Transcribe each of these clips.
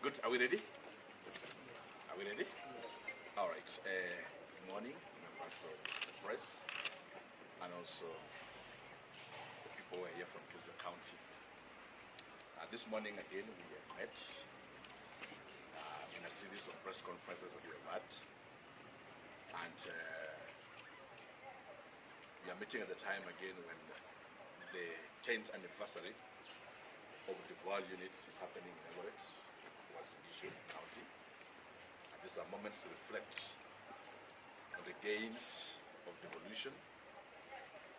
Good. Are we ready? Are we ready? All right. Good morning, members of the press, and also the people who are here from Kericho County. This morning again we have met in a series of press conferences that we have had, and we are meeting at the time again when the 10th anniversary of the Duval units is happening in Erick, was issued in the county. And these are moments to reflect on the gains of devolution,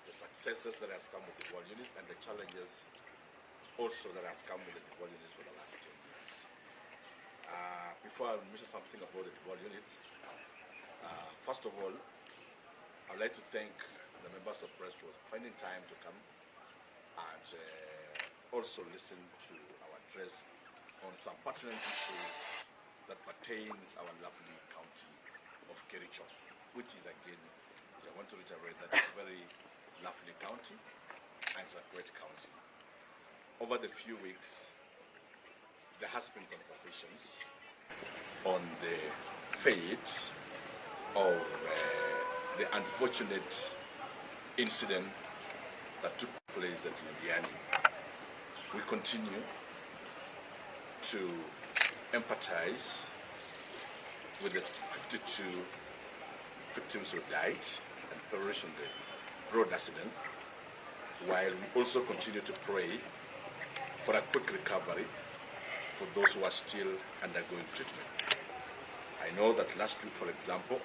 the successes that has come with the Duval units, and the challenges also that has come with the Duval units for the last 10 years. Before I mention something about the Duval units, first of all, I'd like to thank the members of press for finding time to come and also listen to our address on some pertinent issues that pertains our lovely county of Kericho, which is again, I want to reiterate, that it's a very lovely county and it's a great county. Over the few weeks, there has been conversations on the fate of the unfortunate incident that took place at LONDIANI. We continue to empathize with the 52 victims who died and perished in the road accident, while we also continue to pray for a quick recovery for those who are still undergoing treatment. I know that last week, for example,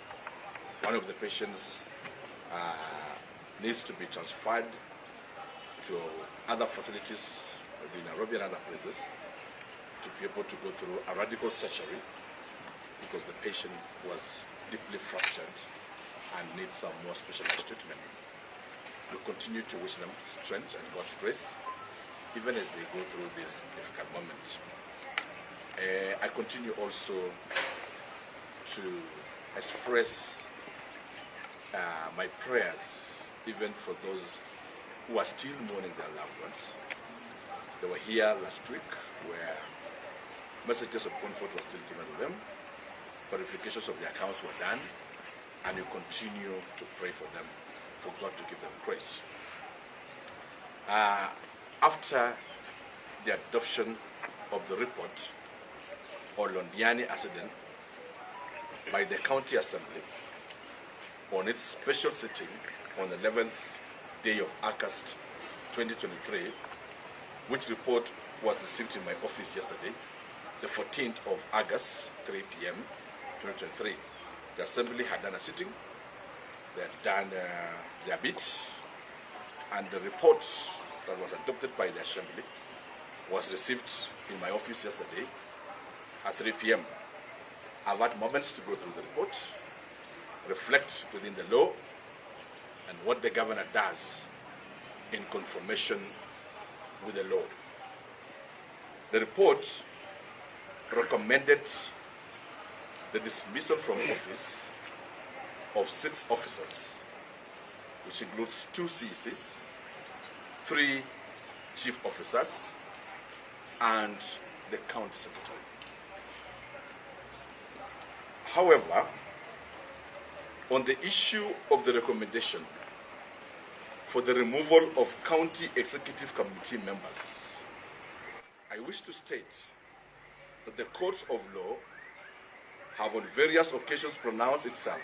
one of the patients needs to be transferred to other facilities in Nairobi and other places to be able to go through a radical surgery because the patient was deeply fractured and needs some more specialized treatment. We continue to wish them strength and God's grace, even as they go through this difficult moment. I continue also to express my prayers even for those who are still mourning their loved ones. They were here last week where messages of comfort were still given to them, verifications of their accounts were done, and you continue to pray for them, for God to give them grace. After the adoption of the report on LONDIANI accident by the County Assembly on its special sitting on the 11th day of August 2023, which report was received in my office yesterday, the 14th of August, 3 p.m. 2023. The Assembly had done a sitting, they had done their bits, and the report that was adopted by the Assembly was received in my office yesterday at 3 p.m. I've had moments to go through the report, reflect within the law, and what the governor does in conformation with the law. The report recommended the dismissal from office of 6 officers, which includes 2 CECs, 3 chief officers, and the county secretary. However, on the issue of the recommendation for the removal of county executive committee members, I wish to state that the courts of law have on various occasions pronounced itself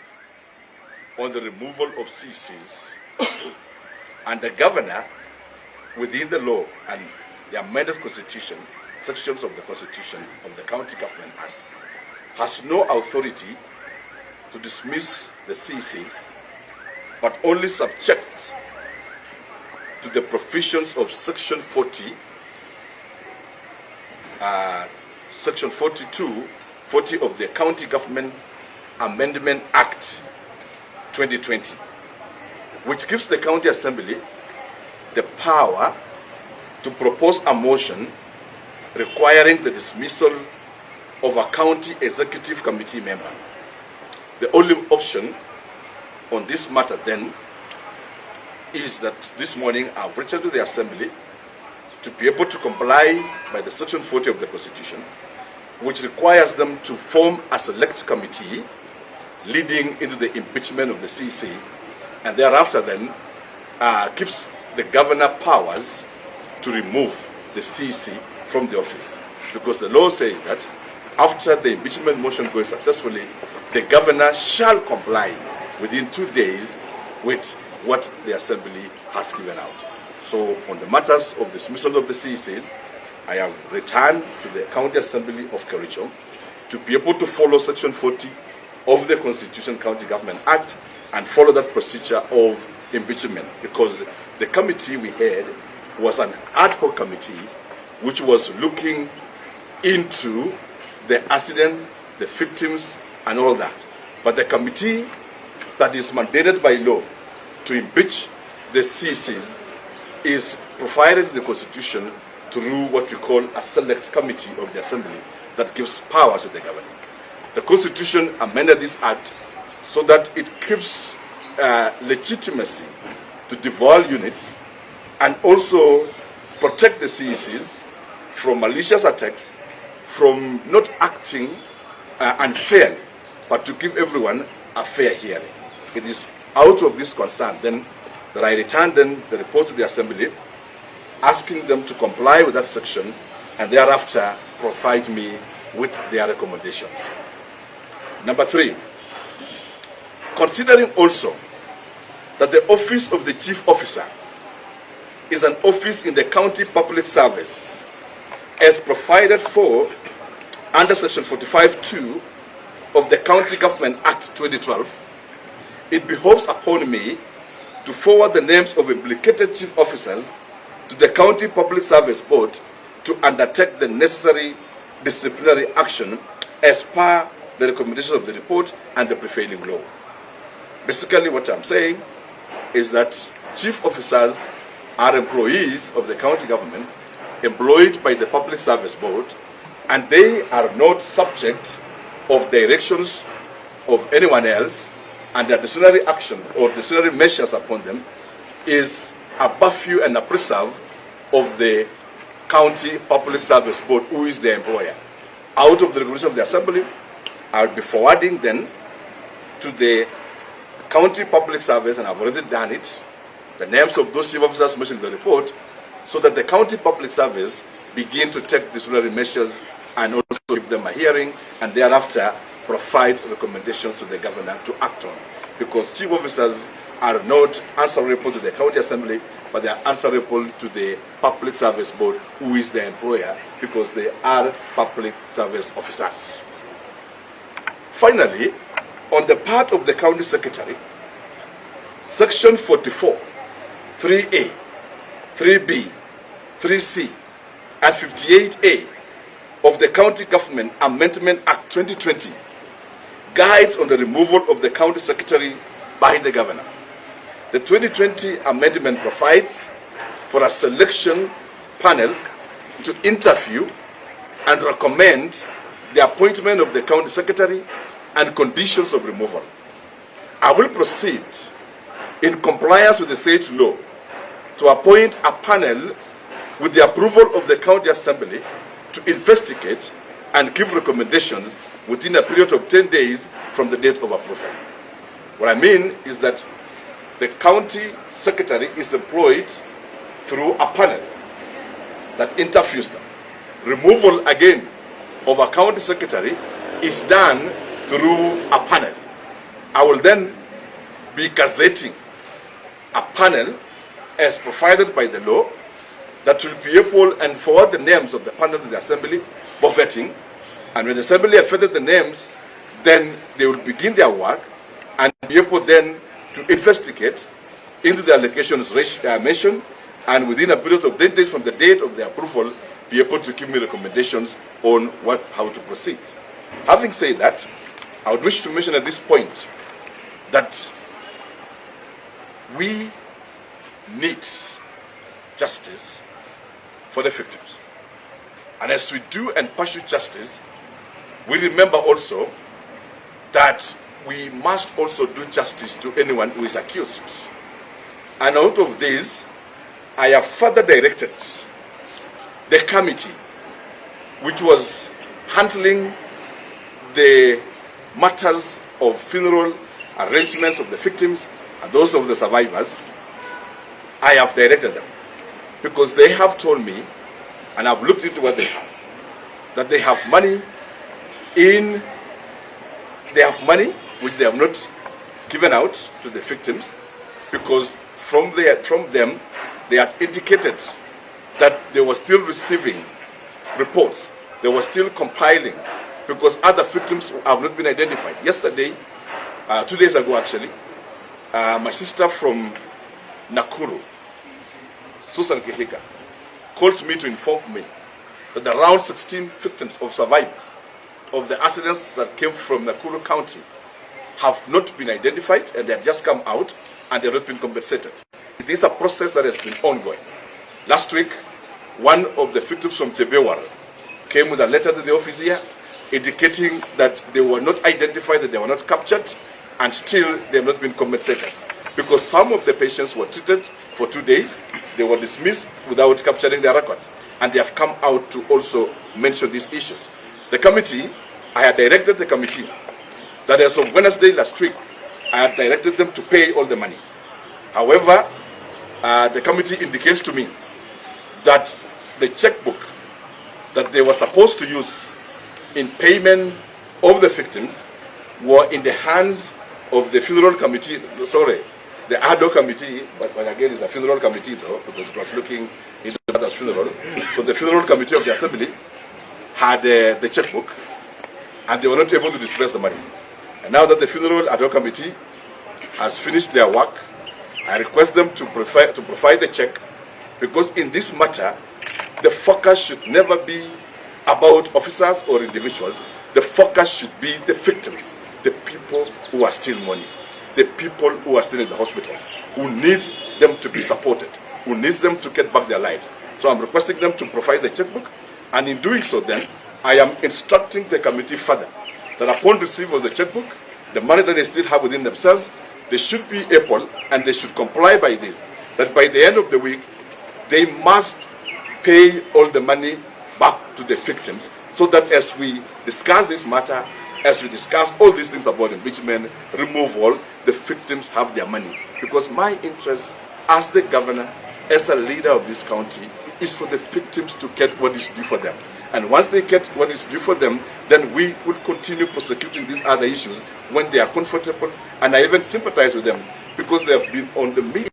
on the removal of CCs, and the governor, within the law and the amended constitution, sections of the constitution of the County Government Act, has no authority to dismiss the CCs, but only subject to the provisions of Section 40, Section 40 of the County Government Amendment Act 2020, which gives the County Assembly the power to propose a motion requiring the dismissal of a county executive committee member. The only option on this matter then is that this morning I've written to the Assembly to be able to comply by the Section 40 of the Constitution which requires them to form a select committee leading into the impeachment of the CC, and thereafter then gives the governor powers to remove the CC from the office. Because the law says that after the impeachment motion goes successfully, the governor shall comply within 2 days with what the assembly has given out. So on the matters of dismissal of the CCs, I have returned to the County Assembly of Kericho to be able to follow Section 40 of the Constitution County Government Act and follow that procedure of impeachment, because the committee we had was an ad hoc committee which was looking into the accident, the victims, and all that. But the committee that is mandated by law to impeach the CCs is provided in the Constitution through what we call a select committee of the Assembly that gives powers to the government. The Constitution amended this act so that it gives legitimacy to devolve units and also protect the CECs from malicious attacks, from not acting unfairly, but to give everyone a fair hearing. It is out of this concern then that I returned then the report to the Assembly, asking them to comply with that section and thereafter provide me with their recommendations. Number 3, considering also that the office of the chief officer is an office in the county public service as provided for under section 45(2) of the County Government Act 2012, it behoves upon me to forward the names of implicated chief officers to the County Public Service Board to undertake the necessary disciplinary action as per the recommendation of the report and the prevailing law. Basically, what I'm saying is that chief officers are employees of the county government employed by the Public Service Board, and they are not subject of directions of anyone else, and their disciplinary action or disciplinary measures upon them is a purview and a preserve of the County Public Service Board, who is the employer. Out of the regulation of the Assembly, I will be forwarding then to the County Public Service, and I've already done it, the names of those chief officers mentioned in the report, so that the County Public Service begin to take disciplinary measures and also give them a hearing, and thereafter provide recommendations to the governor to act on. Because chief officers are not answerable to the County Assembly, but they are answerable to the Public Service Board, who is the employer, because they are public service officers. Finally, on the part of the County Secretary, Section 44, 3A, 3B, 3C, and 58A of the County Government Amendment Act 2020 guides on the removal of the County Secretary by the Governor. The 2020 amendment provides for a selection panel to interview and recommend the appointment of the County Secretary and conditions of removal. I will proceed in compliance with the said law to appoint a panel with the approval of the County Assembly to investigate and give recommendations within a period of 10 days from the date of approval. What I mean is that the County Secretary is employed through a panel that interviews them. Removal again of a County Secretary is done through a panel. I will then be gazetting a panel as provided by the law that will be able and forward the names of the panel to the Assembly for vetting. And when the Assembly have vetted the names, then they will begin their work and be able then to investigate into the allegations mentioned, and within a period of 10 days from the date of the approval, be able to give me recommendations on how to proceed. Having said that, I would wish to mention at this point that we need justice for the victims. And as we do and pursue justice, we remember also that we must also do justice to anyone who is accused. And out of this, I have further directed the committee, which was handling the matters of funeral arrangements of the victims and those of the survivors, I have directed them, because they have told me, and I've looked into what they have, that they have money which they have not given out to the victims, because from them they had indicated that they were still receiving reports, they were still compiling, because other victims have not been identified. Yesterday, 2 days ago actually, my sister from Nakuru, Susan Kericho, called me to inform me that around 16 victims of survivors of the accidents that came from Nakuru County have not been identified, and they have just come out and they have not been compensated. It is a process that has been ongoing. Last week, one of the victims from Tebewar came with a letter to the office here indicating that they were not identified, that they were not captured, and still they have not been compensated. Because some of the patients were treated for 2 days, they were dismissed without capturing their records. And they have come out to also mention these issues. The committee, I had directed the committee that as of Wednesday last week, I had directed them to pay all the money. However, the committee indicates to me that the checkbook that they were supposed to use in payment of the victims were in the hands of the funeral committee, the ad hoc committee, but again it's a funeral committee though, because it was looking into the brother's funeral. So the funeral committee of the assembly had the checkbook, and they were not able to disperse the money. And now that the funeral ad hoc committee has finished their work, I request them to provide the check, because in this matter, the focus should never be about officers or individuals. The focus should be the victims, the people who are still mourning, the people who are still in the hospitals, who needs them to be supported, who needs them to get back their lives. So I'm requesting them to provide the checkbook, and in doing so then, I am instructing the committee further that upon receipt of the checkbook, the money that they still have within themselves, they should be able, and they should comply by this, that by the end of the week, they must pay all the money back to the victims, so that as we discuss this matter, as we discuss all these things about impeachment, removal, the victims have their money. Because my interest as the governor, as a leader of this county, is for the victims to get what is due for them. And once they get what is due for them, then we will continue prosecuting these other issues when they are comfortable. And I even sympathize with them, because they have been on the media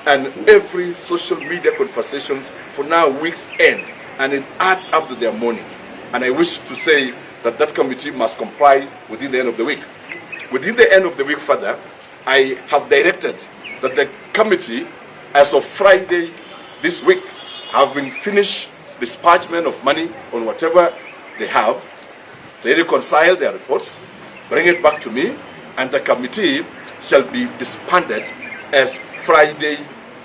and every social media conversations for now weeks end, and it adds up to their mourning. And I wish to say that that committee must comply within the end of the week. Within the end of the week further, I have directed that the committee, as of Friday this week, having finished dispatchment of money on whatever they have, they reconcile their reports, bring it back to me, and the committee shall be disbanded as Friday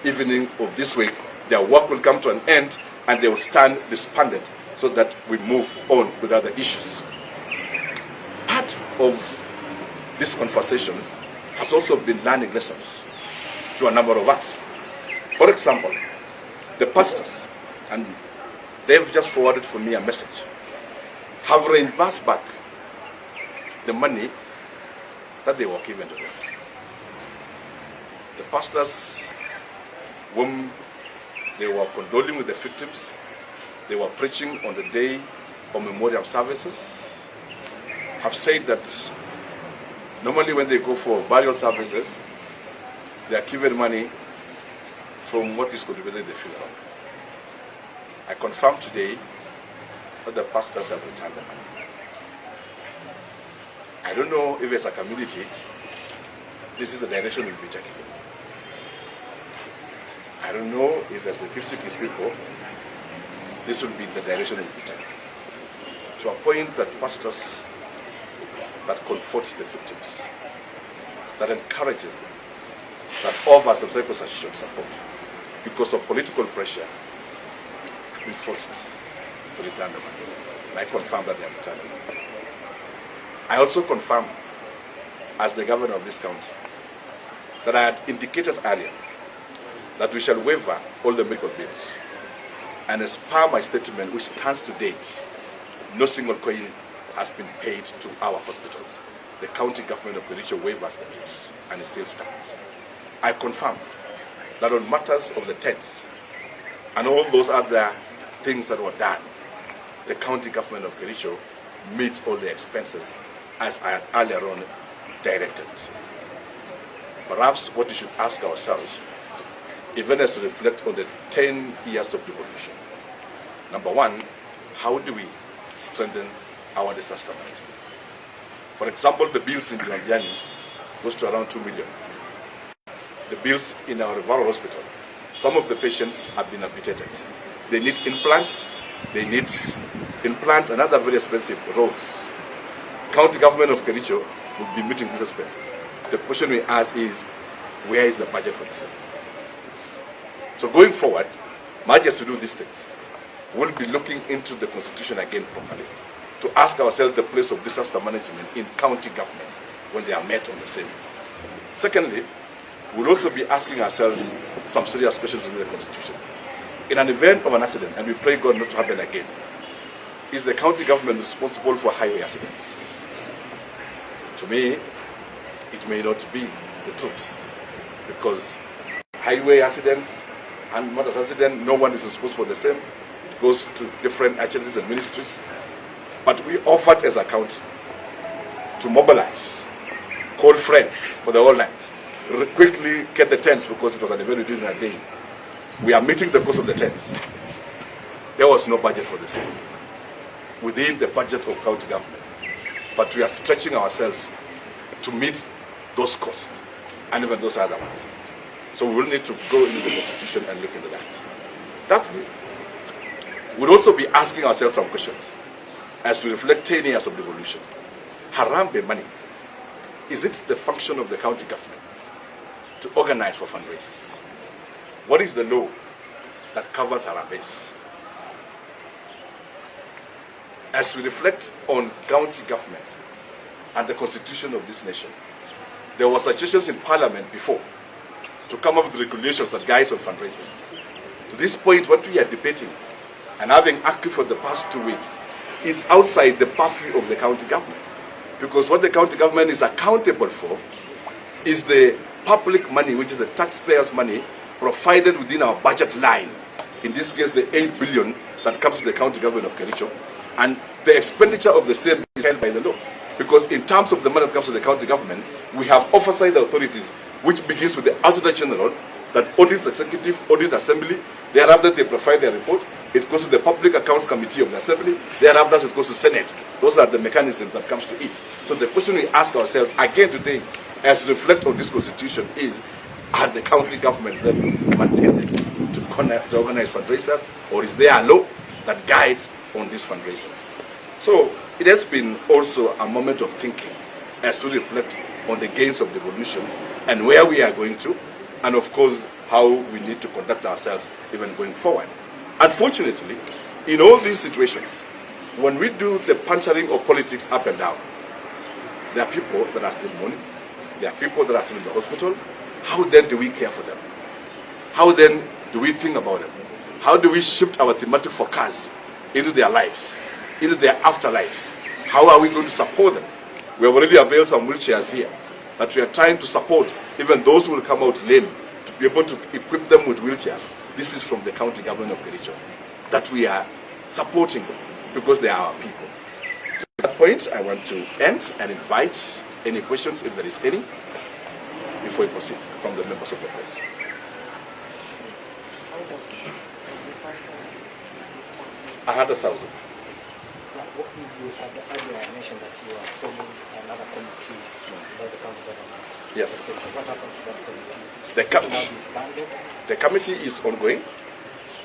evening of this week. Their work will come to an end, and they will stand disbanded, so that we move on with other issues. Part of these conversations has also been learning lessons to a number of us. For example, the pastors, and they've just forwarded for me a message, have reimbursed back the money that they were given to them. The pastors, whom they were condoling with the victims, they were preaching on the day of memorial services, have said that normally when they go for burial services, they are given money from what is contributed in the funeral. I confirm today that the pastors have returned the money. I don't know if as a community, this is the direction we'll be taking. I don't know if as the Kipsikis people, this will be the direction we'll be taking. To a point that pastors that comfort the victims, that encourages them, that offers them psychosocial support, because of political pressure, be forced to return the money. And I confirm that they have returned the money. I also confirm, as the governor of this county, that I had indicated earlier that we shall waiver all the medical bills. And as per my statement, which stands to date, no single coin has been paid to our hospitals. The county government of Kericho waived us the bills, and it still stands. I confirm that on matters of the tents and all those other things that were done, the county government of Kericho meets all the expenses as I had earlier on directed. Perhaps what we should ask ourselves, even as to reflect on the 10 years of devolution. Number one, how do we strengthen our disaster management? For example, the bills in LONDIANI goes to around 2 million. The bills in our referral hospital, some of the patients have been amputated. They need implants and other very expensive roads. County government of Kericho will be meeting these expenses. The question we ask is, where is the budget for the same? So going forward, managers to do these things, we'll be looking into the constitution again properly to ask ourselves the place of disaster management in county governments when they are met on the same. Secondly, we'll also be asking ourselves some serious questions within the constitution. In an event of an accident, and we pray God not to happen again, is the county government responsible for highway accidents? To me, it may not be the truth, because highway accidents and motor accidents, no one is responsible for the same. It goes to different agencies and ministries. But we offered as a county to mobilize, call friends for the whole night, quickly get the tents because it was an event we did in a day. We are meeting the cost of the tents. There was no budget for the same within the budget of county government. But we are stretching ourselves to meet those costs and even those other ones. So we will need to go into the constitution and look into that. That way, we'll also be asking ourselves some questions as we reflect 10 years of devolution. Harambe money, is it the function of the county government to organize for fundraisers? What is the law that covers Harambes? As we reflect on county governments and the constitution of this nation, there were suggestions in Parliament before to come up with regulations that guide on fundraisers. To this point, what we are debating and having acted for the past 2 weeks is outside the purview of the county government. Because what the county government is accountable for is the public money, which is the taxpayers' money, provided within our budget line. In this case, the 8 billion that comes to the county government of Kericho, and the expenditure of the same is held by the law. Because in terms of the money that comes to the county government, we have oversight authorities, which begins with the Auditor General, that audits executive, audit assembly. Thereafter, they provide their report. It goes to the Public Accounts Committee of the Assembly. Thereafter, it goes to Senate. Those are the mechanisms that comes to it. So the question we ask ourselves again today, as we reflect on this constitution, is: are the county governments then mandated to organize fundraisers, or is there a law that guides on these fundraisers? So it has been also a moment of thinking as we reflect on the gains of devolution and where we are going to, and of course how we need to conduct ourselves even going forward. Unfortunately, in all these situations, when we do the puncturing of politics up and down, there are people that are still mourning, there are people that are still in the hospital. How then do we care for them? How then do we think about them? How do we shift our thematic focus into their lives, into their afterlives? How are we going to support them? We have already availed some wheelchairs here that we are trying to support even those who will come out lame, to be able to equip them with wheelchairs. This is from the county government of Kericho, that we are supporting them because they are our people. To that point, I want to end and invite any questions, if there is any, before we proceed from the members of the press. I had 1,000. You had earlier mentioned that you are forming another committee by the county government. Yes. What happens to that committee? The committee is ongoing.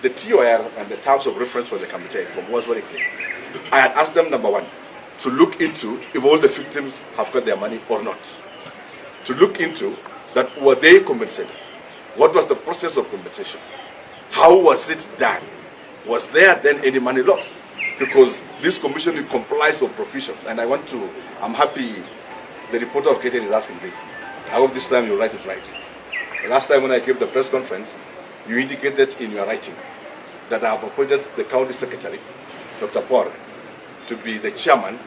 The TOR and the terms of reference for the committee was very clear. I had asked them, number one, to look into if all the victims have got their money or not. To look into that, were they compensated? What was the process of compensation? How was it done? Was there then any money lost? Because this commission complies with provisions, and I'm happy the reporter of KTN is asking this. I hope this time you write it right. The last time when I gave the press conference, you indicated in your writing that I have appointed the county secretary, Dr. Por, to be the chairman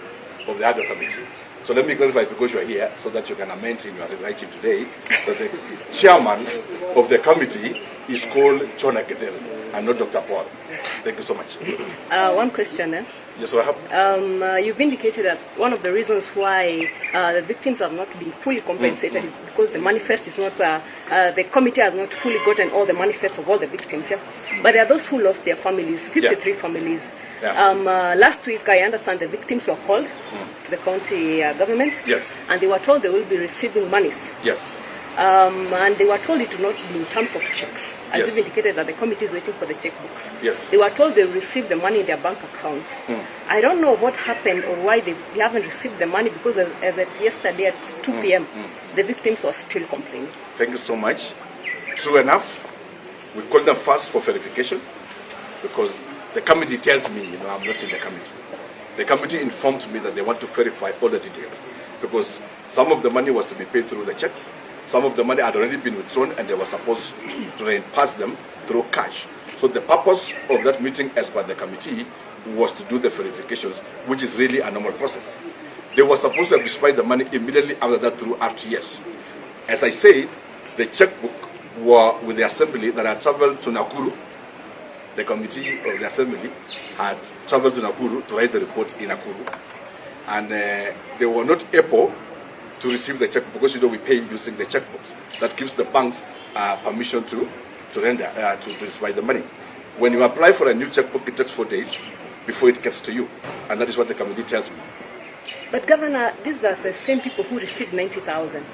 of the other committee. So let me clarify, because you are here, so that you can amend in your writing today, that the chairman of the committee is called John Akedel and not Dr. Paul. Thank you so much. One question. Yes, sir. You've indicated that one of the reasons why the victims have not been fully compensated is because the manifest is not, the committee has not fully gotten all the manifest of all the victims. Yeah? But there are those who lost their families, 53 families. Yeah. Last week, I understand the victims were called to the county government. Yes. And they were told they will be receiving monies. Yes. And they were told it will not be in terms of checks. As Yes. you've indicated that the committee is waiting for the checkbooks. Yes. They were told they will receive the money in their bank accounts. I don't know what happened or why they haven't received the money, because as at yesterday at 2 p.m., the victims were still complaining. Thank you so much. True enough, we called them first for verification, because the committee tells me, I'm not in the committee. The committee informed me that they want to verify all the details, because some of the money was to be paid through the checks, some of the money had already been withdrawn, and they were supposed to then pass them through cash. So the purpose of that meeting, as per the committee, was to do the verifications, which is really a normal process. They were supposed to have dispatched the money immediately after that through RTS. As I said, the checkbook were with the assembly that had traveled to Nakuru. The committee of the assembly had traveled to Nakuru to write the report in Nakuru, and they were not able to receive the checkbook, because we pay using the checkbooks. That gives the banks permission to render to disperse the money. When you apply for a new checkbook, it takes 4 days before it gets to you, and that is what the committee tells me. But Governor, these are the same people who received 90,000.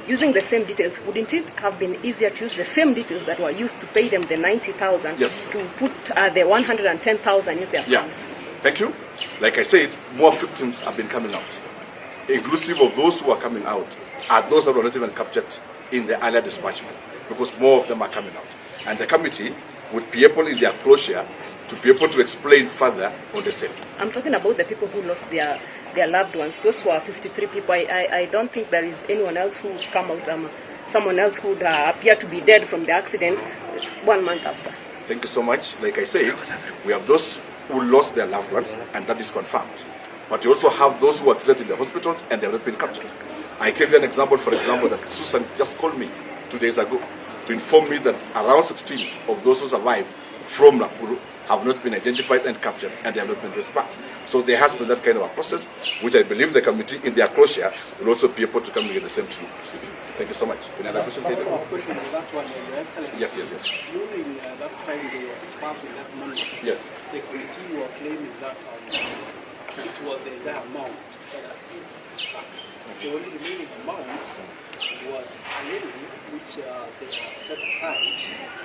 Using the same details, wouldn't it have been easier to use the same details that were used to pay them the 90,000 Yes. to put the 110,000 in their accounts? Yeah, thank you. Like I said, more victims have been coming out. Inclusive of those who are coming out are those that were not even captured in the earlier dispatchment, because more of them are coming out. And the committee would be able, in their closure, to be able to explain further on the same. I'm talking about the people who lost their loved ones. Those who are 53 people. I don't think there is anyone else who would come out, someone else who would appear to be dead from the accident 1 month after. Thank you so much. Like I said, we have those who lost their loved ones, and that is confirmed. But you also have those who are treated in the hospitals and they have not been captured. I gave you an example, for example, that Susan just called me 2 days ago to inform me that around 16 of those who survived from Nakuru have not been identified and captured, and they have not been dispersed. So there has been that kind of a process, which I believe the committee, in their closure, will also be able to come and get the same to you. Thank you so much. Another question? Yes. During that time they were dispersing that money, Yes. the committee were claiming that it was the entire amount that had been dispersed. The only remaining amount was a little which they set aside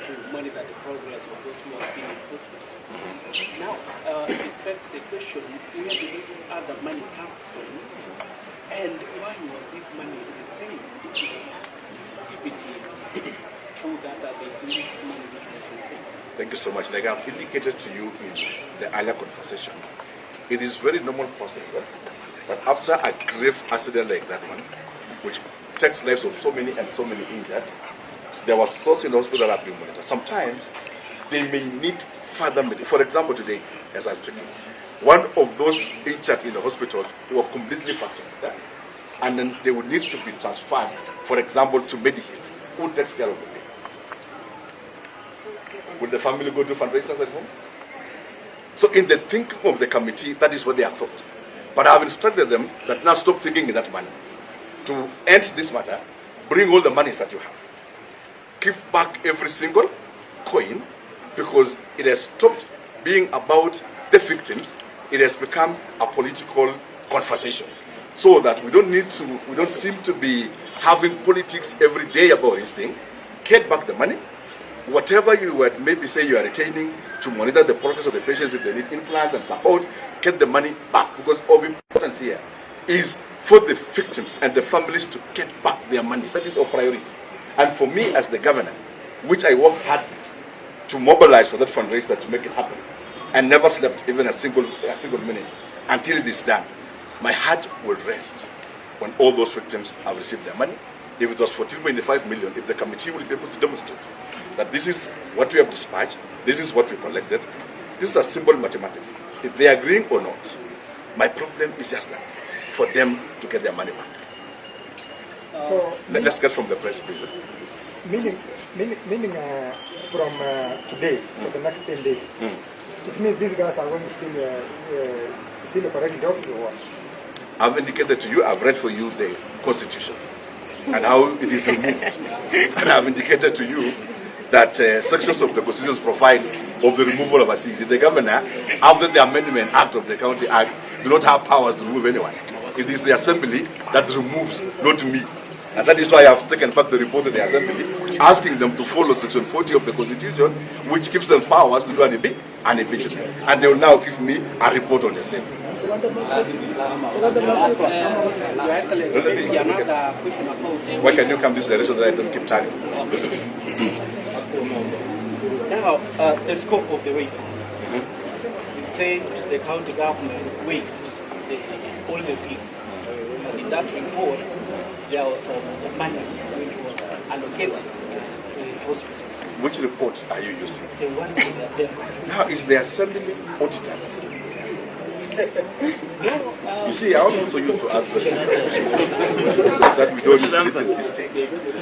to monitor the progress of those who are still in hospital. Now, it begs the question, where did this other money come from, and why was this money retained if it is true that there is money which was retained? Thank you so much. Like I've indicated to you in the earlier conversation, it is very normal process that after a grave accident like that one, which takes lives of so many and so many injured, there was those in the hospital that have been monitored. Sometimes they may need further medicine. For example, today, as I'm speaking, one of those injured in the hospitals were completely fractured, and then they would need to be transferred, for example, to Medicaid. Who takes care of them? Will the family go to fundraisers at home? So in the thinking of the committee, that is what they have thought. But I have instructed them that now stop thinking in that manner. To end this matter, bring all the monies that you have. Give back every single coin, because it has stopped being about the victims. It has become a political conversation. So that we don't seem to be having politics every day about this thing. Get back the money. Whatever you would maybe say you are retaining to monitor the progress of the patients if they need implants and support, get the money back. Because of importance here is for the victims and the families to get back their money. That is our priority. And for me as the governor, which I worked hard to mobilize for that fundraiser to make it happen, and never slept even a single minute until it is done, my heart will rest when all those victims have received their money. If it was 14.5 million, if the committee will be able to demonstrate that this is what we have dispatched, this is what we collected, this is a simple mathematics. If they are agreeing or not, My problem is just that, for them to get their money back. So, Let's get from the press, please. meaning from today for the next 10 days, it means these guys are going to still operate the office or what? I've indicated to you, I've read for you the Constitution and how it is removed. And I've indicated to you that sections of the Constitution provide of the removal of a seat. The governor, after the Amendment Act of the County Act, do not have powers to remove anyone. It is the Assembly that removes, not me. And that is why I have taken back the report to the Assembly, asking them to follow Section 40 of the Constitution, which gives them powers to do an impeachment. And they will now give me a report on the same. Your Excellency, maybe another question about Why can you come this direction that I don't keep time? now the scope of the reforms. You said the county government waived all the fees. But in that report, there was some money which was allocated to the hospital. Which report are you using? The one in the Assembly. Now, is the Assembly auditors? You see, I want also you to ask questions that we don't repeat this thing.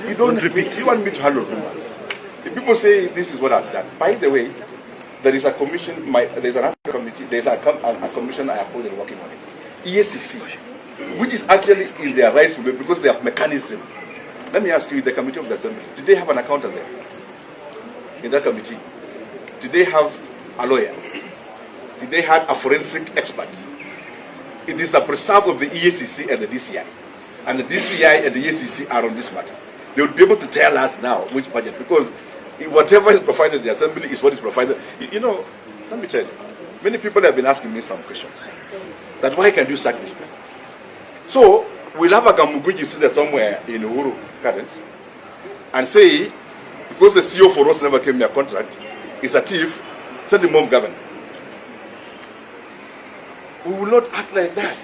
You don't repeat. You want me to handle rumors. If people say this is what has done. By the way, there is a commission. There's another committee. There's a commission I have put in working on it. EACC, which is actually in their rightful way because they have mechanism. Let me ask you, the committee of the Assembly, did they have an accountant there? In that committee, did they have a lawyer? Did they have a forensic expert? It is the preserve of the EACC and the DCI. And the DCI and the EACC are on this matter. They will be able to tell us now which budget, because whatever is provided in the Assembly is what is provided. You know, let me tell you, many people have been asking me some questions. That why can you sack this man? So, we'll have a Gamuguji seated somewhere in Uhuru Gardens and say, because the CEO for us never gave me a contract, is a thief, send him home, governor. We will not act like that.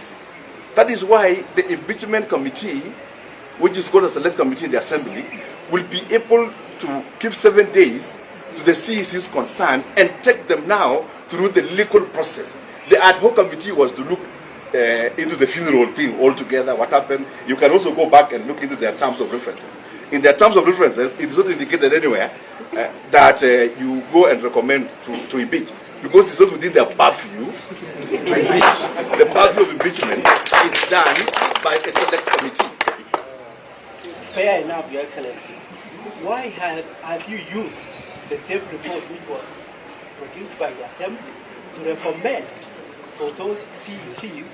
That is why the impeachment committee, which is called a select committee in the Assembly, will be able to give 7 days to the CECs concerned and take them now through the legal process. The ad hoc committee was to look into the funeral thing altogether, what happened. You can also go back and look into their terms of references. In their terms of references, it is not indicated anywhere that you go and recommend to impeach, because it's not within their purview to impeach. The purview of impeachment is done by a select committee. Fair enough, Your Excellency. Why have you used the same report which was produced by the Assembly to recommend for those CECs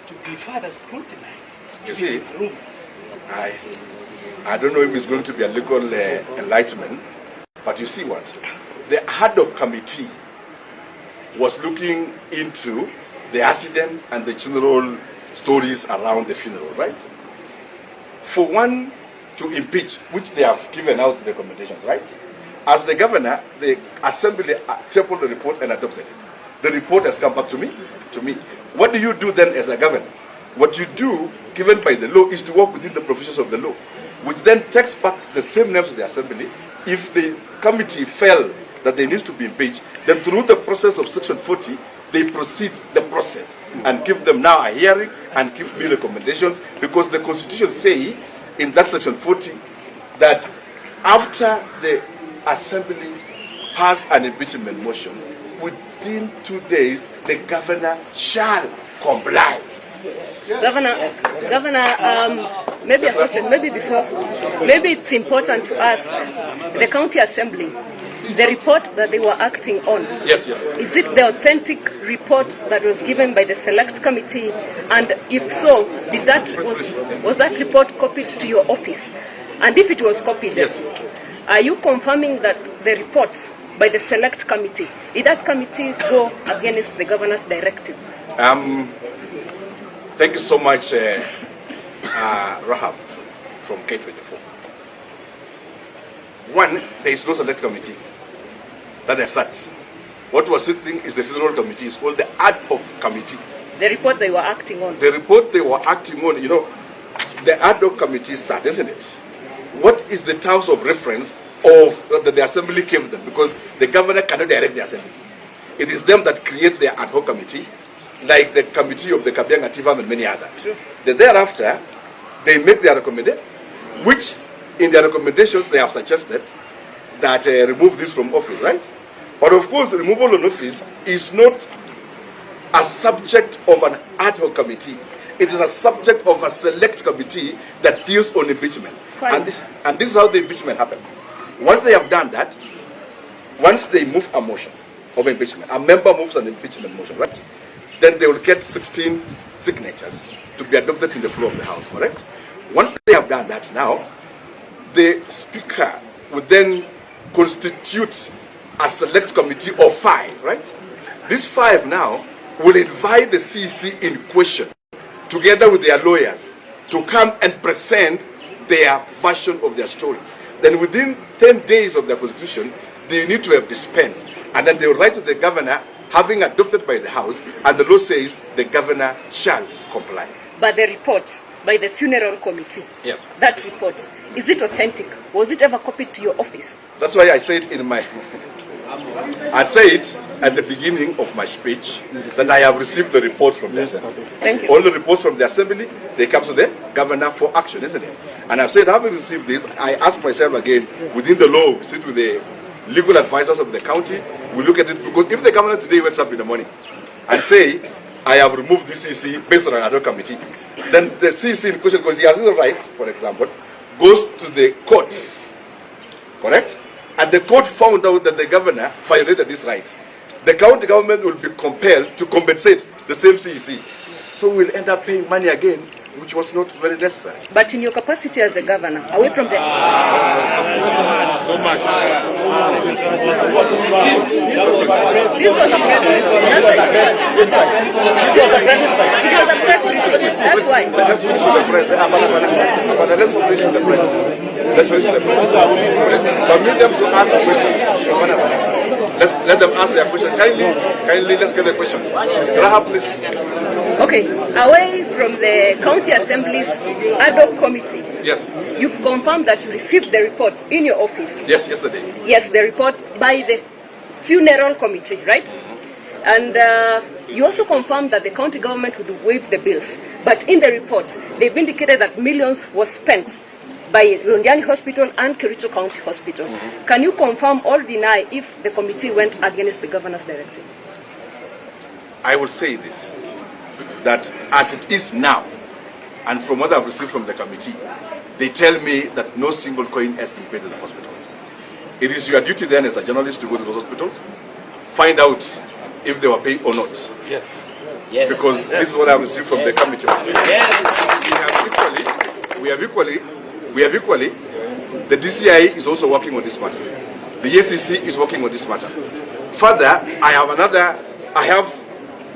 to be further scrutinized? You see, I don't know if it's going to be a legal enlightenment, but you see what? The ad hoc committee was looking into the accident and the general stories around the funeral, right? For one to impeach, which they have given out the recommendations, right? As the governor, the Assembly tabled the report and adopted it. The report has come back to me. What do you do then as a governor? What you do, given by the law, is to work within the provisions of the law, which then takes back the same names to the Assembly. If the committee felt that they need to be impeached, then through the process of Section 40, they proceed the process and give them now a hearing and give me recommendations, because the Constitution says in that Section 40 that after the Assembly has an impeachment motion, within 2 days, the governor shall comply. Governor, maybe a question, maybe it's important to ask the County Assembly, the report that they were acting on. Yes. Is it the authentic report that was given by the Select Committee? And if so, was that report copied to your office? And if it was copied, yes. Are you confirming that the report by the Select Committee, did that committee go against the governor's directive? Thank you so much, Rahab from K24. One, there is no select committee that is sat. What was sitting is the funeral committee. It's called the ad hoc committee. The report they were acting on. The report they were acting on, you know, the ad hoc committee sat, isn't it? What is the terms of reference of that the Assembly gave them? Because the governor cannot direct the Assembly. It is them that create the ad hoc committee. like the committee of the Kabianga Tifam and many others. Sure. Then thereafter, they make their recommendation, which in their recommendations they have suggested that remove this from office, right? But of course, the removal of office is not a subject of an ad hoc committee. It is a subject of a select committee that deals on impeachment. And this is how the impeachment happened. Once they have done that, once they move a motion of impeachment, a member moves an impeachment motion, right? Then they will get 16 signatures to be adopted in the floor of the House, correct? Once they have done that now, the Speaker would then constitute a select committee of 5, right? These 5 now will invite the CEC in question, together with their lawyers, to come and present their version of their story. Then within 10 days of their constitution, they need to have dispensed. And then they will write to the governor, having adopted by the House, and the law says the governor shall comply. But the report by the funeral committee, yes, that report, is it authentic? Was it ever copied to your office? That's why I said in my... I said at the beginning of my speech that I have received the report from the Assembly. Thank you. All the reports from the Assembly, they come to the governor for action, isn't it? And I've said, having received this, I ask myself again, within the law, sit with the legal advisors of the county, we look at it, because if the governor today wakes up in the morning and say, I have removed this CC based on an ad hoc committee, then the CC in question, because he has his rights, for example, goes to the courts, correct? And the court found out that the governor violated these rights. The county government will be compelled to compensate the same CEC. So we'll end up paying money again, which was not very necessary. But in your capacity as the governor, away from the... Too much. This was a press release. That's why. Let's finish with the press. Let's finish with the press. Let's finish with the press. Permit them to ask questions. Let them ask their questions. Kindly, let's get the questions. Rahab, please. Okay, away from the county assembly's ad hoc committee. Yes. You've confirmed that you received the report in your office. Yes, yesterday. Yes, the report by the funeral committee, right? And you also confirmed that the county government would waive the bills. But in the report, they've indicated that millions was spent by LONDIANI Hospital and Kericho County Hospital. Can you confirm or deny if the committee went against the governor's directive? I will say this, that as it is now, and from what I've received from the committee, they tell me that no single coin has been paid to the hospitals. It is your duty then as a journalist to go to those hospitals, find out if they were paid or not. Yes. Yes. Because this is what I've received from the committee. We have equally, the DCI is also working on this matter. The ACC is working on this matter. Further, I have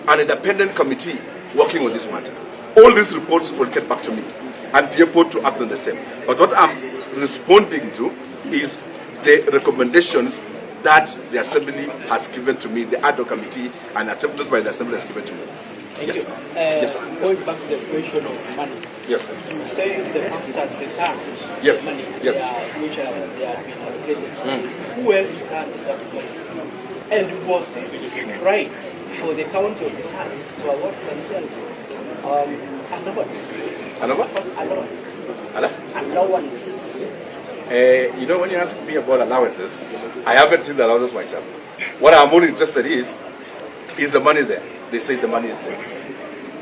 an independent committee working on this matter. All these reports will get back to me and be able to act on the same. But what I'm responding to is the recommendations that the Assembly has given to me, the ad hoc committee, and attempted by the Assembly has given to me. Thank Yes, you. sir. Yes, sir. Going back to the question of money. Yes, sir. You say the pastors returned Yes, the money yes. which they have been allocated. Who else returned that money? And was it right for the county officers to award themselves allowances? Allowances. You know, when you ask me about allowances, I haven't seen the allowances myself. What I'm more interested is the money there. They say the money is there.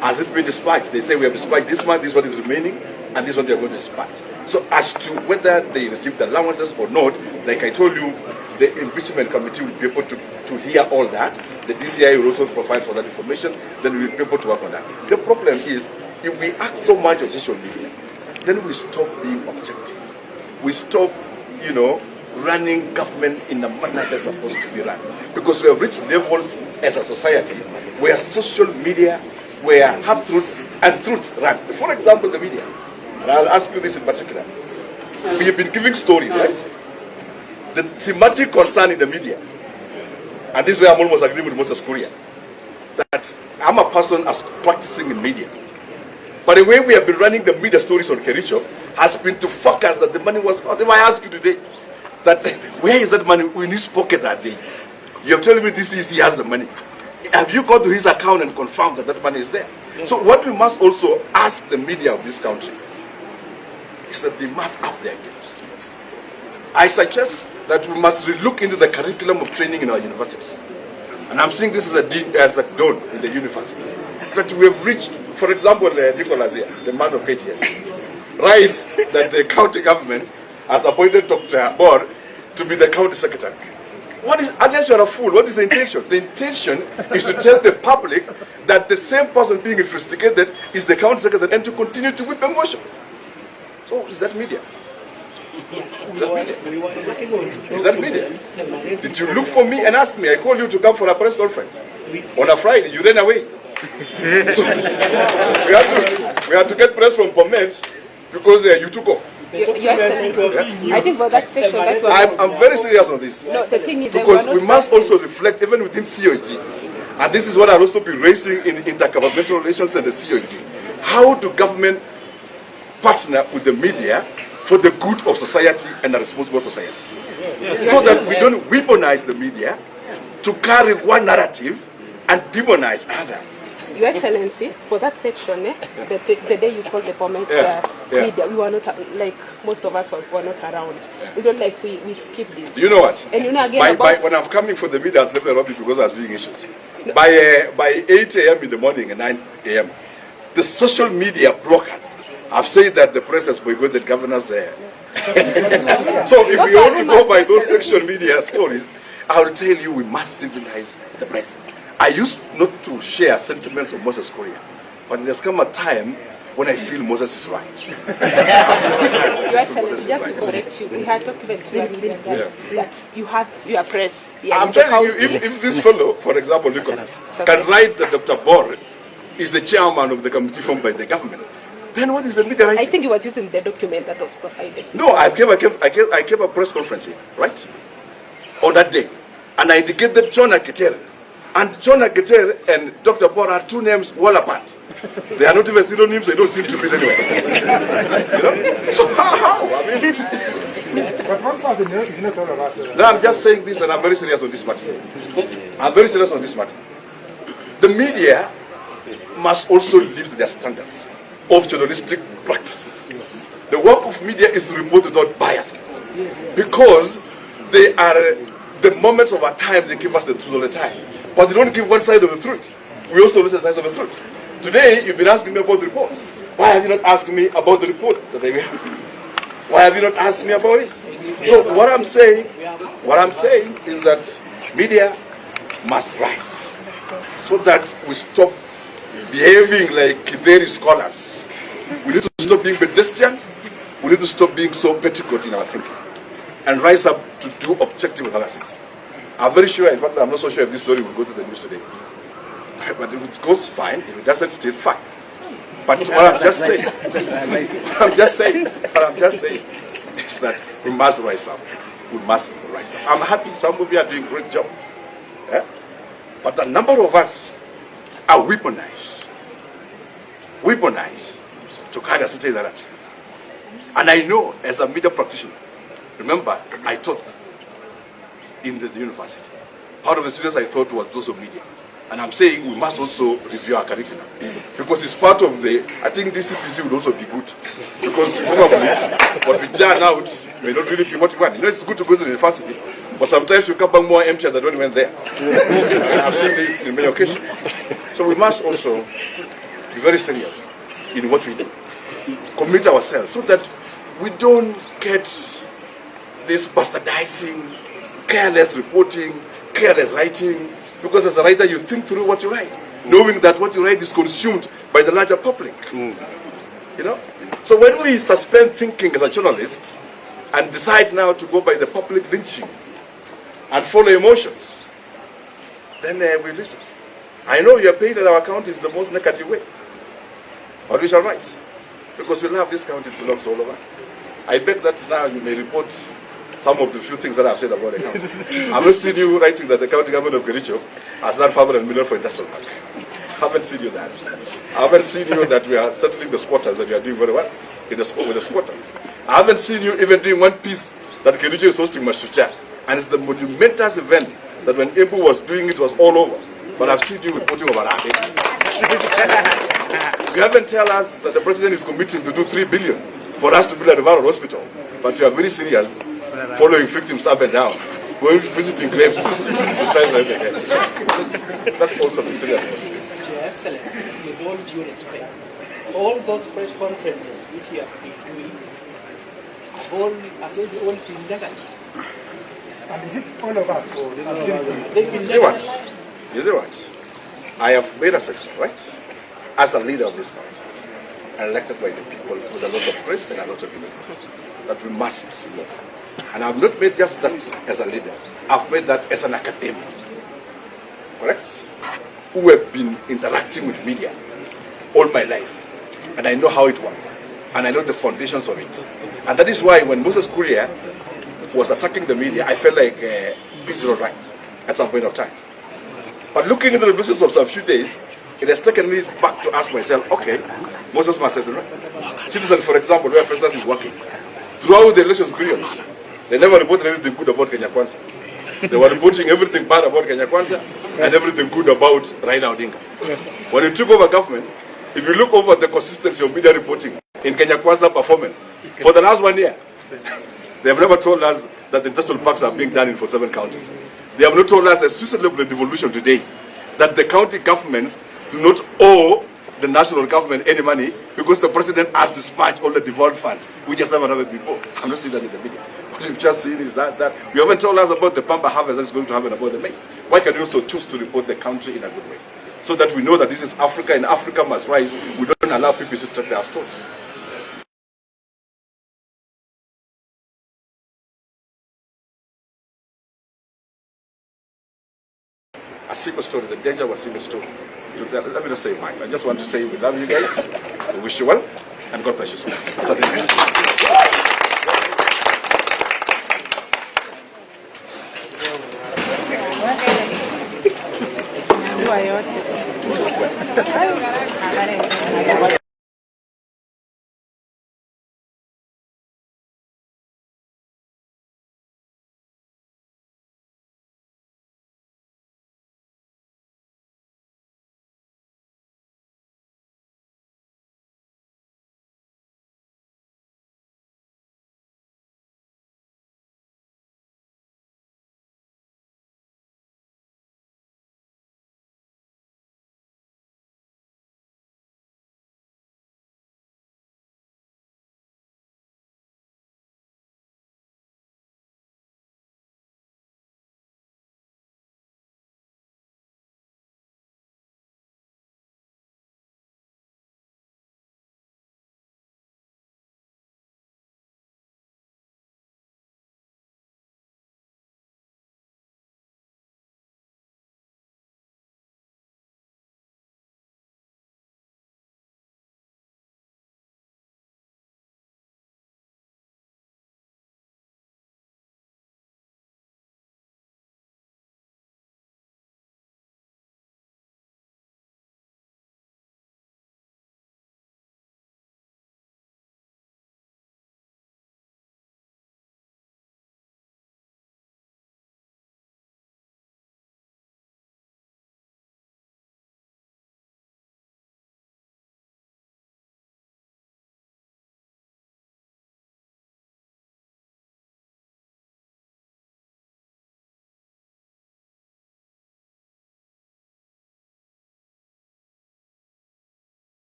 Has it been dispatched? They say we have dispatched this month, this is what is remaining, and this is what they are going to dispatch. So as to whether they received the allowances or not, like I told you, the impeachment committee will be able to hear all that. The DCI will also provide for that information, then we will be able to work on that. The problem is, if we act so much on social media, then we stop being objective. We stop, running government in the manner they're supposed to be run. Because we have reached levels as a society where social media, where half-truths and truths run. For example, the media. And I'll ask you this in particular. We have been giving stories, right? The thematic concern in the media, and this is where I'm almost agreeing with Moses Kuria, that I'm a person as practicing in media. But the way we have been running the media stories on Kericho has been to focus that the money was lost. If I ask you today, that where is that money in his pocket that day? You're telling me this EC has the money. Have you gone to his account and confirmed that that money is there? Yes. So what we must also ask the media of this country is that they must up their games. I suggest that we must relook into the curriculum of training in our universities. And I'm seeing this as a dawn in the university. That we have reached, for example, Nicholas here, the man of KTN, writes that the county government has appointed Dr. Bor to be the county secretary. What is, unless you are a fool, what is the intention? The intention is to tell the public that the same person being investigated is the county secretary and to continue to whip emotions. So is that media? Is that media? Did you look for me and ask me? I called you to come for a press conference on a Friday. You ran away. So we had to get press from Pomet because you took off. Your Excellency, I think for that section, that was... I'm very serious on this. No, the thing is because we must also reflect, even within COG, and this is what I'll also be raising in intergovernmental relations and the COG. How do government partner with the media for the good of society and a responsible society? So that we don't weaponize the media to carry one narrative and demonize others. Your Excellency, for that section, the day you called the comment media, we were not, like most of us were not around. We don't like, we skipped it. Do you know what? And you know again when I'm coming for the media, I was left around because I was doing issues. No. By 8 a.m. in the morning and 9 a.m., the social media bloggers have said that the press has boycotted governors there. So if we only go by those social media stories, I will tell you we must civilize the press. I used not to share sentiments of Moses Korea, but there's come a time when I feel Moses is right. Your Excellency, just to correct you, we had talked about that you have your press. I'm telling you, if this fellow, for example, Nicholas, can write that Dr. Bor is the chairman of the committee formed by the government, then what is the media writing? I think he was using the document that was provided. No, I gave a press conference here, right? On that day. And I indicated John Aketer. And John Aketer and Dr. Bor are two names well apart. They are not even synonyms, they don't seem to be anyway. You know? So how? I mean, but one person is not all of us. No, I'm just saying this and I'm very serious on this matter. I'm very serious on this matter. The media must also live to their standards of journalistic practices. The work of media is to report without biases. Because they are the moments of our time, they give us the truth all the time. But they don't give one side of the truth. We also listen to the side of the truth. Today, you've been asking me about the reports. Why have you not asked me about the report that they have? Why have you not asked me about this? So what I'm saying is that media must rise so that we stop behaving like very scholars. We need to stop being pedestrians. We need to stop being so petticoat in our thinking and rise up to do objective analysis. I'm very sure, in fact, I'm not so sure if this story will go to the news today. But if it goes, fine. If it doesn't, still fine. But what I'm just saying, is that we must rise up. We must rise up. I'm happy some of you are doing a great job. But a number of us are weaponized to carry a certain narrative. And I know, as a media practitioner, remember, I taught in the university. Part of the students I thought was those of media. And I'm saying we must also review our curriculum. Because it's part of the, I think this CPC would also be good. Because probably what we turn out may not really be what we want. You know, it's good to go to the university, but sometimes you come back more empty than when you went there. I've seen this in many occasions. So we must also be very serious in what we do. Commit ourselves so that we don't get this bastardizing, careless reporting, careless writing, because as a writer you think through what you write, knowing that what you write is consumed by the larger public. You know? So when we suspend thinking as a journalist and decide now to go by the public lynching and follow emotions, then we listen. I know you are paid that our account is the most negative way, but we shall rise, because we love this country, it belongs to all of us. I bet that now you may report some of the few things that I've said about the county. I've not seen you writing that the county government of Kericho has done 500 million for industrial park. I haven't seen you that. I haven't seen you that we are settling the squatters, that you are doing very well with the squatters. I haven't seen you even doing one piece that Kericho is hosting Mashucha. And it's the monumentous event that when Ebu was doing it was all over. but I've seen you reporting over that. You haven't tell us that the president is committing to do 3 billion for us to build a referral hospital, but you are very serious, following victims up and down, going visiting graves to try to help again. That's also the serious one. Your Excellency, with all due respect, all those press conferences which you have been doing have all been negative. And is it all of us? You see what? You see what? I have made a statement, right? As a leader of this country, elected by the people with a lot of praise and a lot of humility, that we must move. And I've not made just that as a leader. I've made that as an academic, correct? Who have been interacting with media all my life, and I know how it works, and I know the foundations of it. And that is why when Moses Kuria was attacking the media, I felt like this is not right at some point of time. But looking into the business of a few days, it has taken me back to ask myself, okay, Moses must have been right. Citizen, for example, where Festus is working, throughout the elections periods, they never reported anything good about Kenya Kwanza. They were reporting everything bad about Kenya Kwanza and everything good about Raila Odinga. When he took over government, if you look over the consistency of media reporting in Kenya Kwanza performance, for the last 1 year, they have never told us that the industrial parks are being done in 47 counties. They have not told us, as we celebrate the devolution today, that the county governments do not owe the national government any money because the president has dispatched all the devolved funds, which has never happened before. I'm not seeing that in the media. What you've just seen is that you haven't told us about the pamba harvest that's going to happen about the maize. Why can you also choose to report the country in a good way? So that we know that this is Africa and Africa must rise. We don't allow people to take their stones. A single story, the danger was a single story. Let me just say mine. I just want to say we love you guys, we wish you well, and God bless you so much. Asante.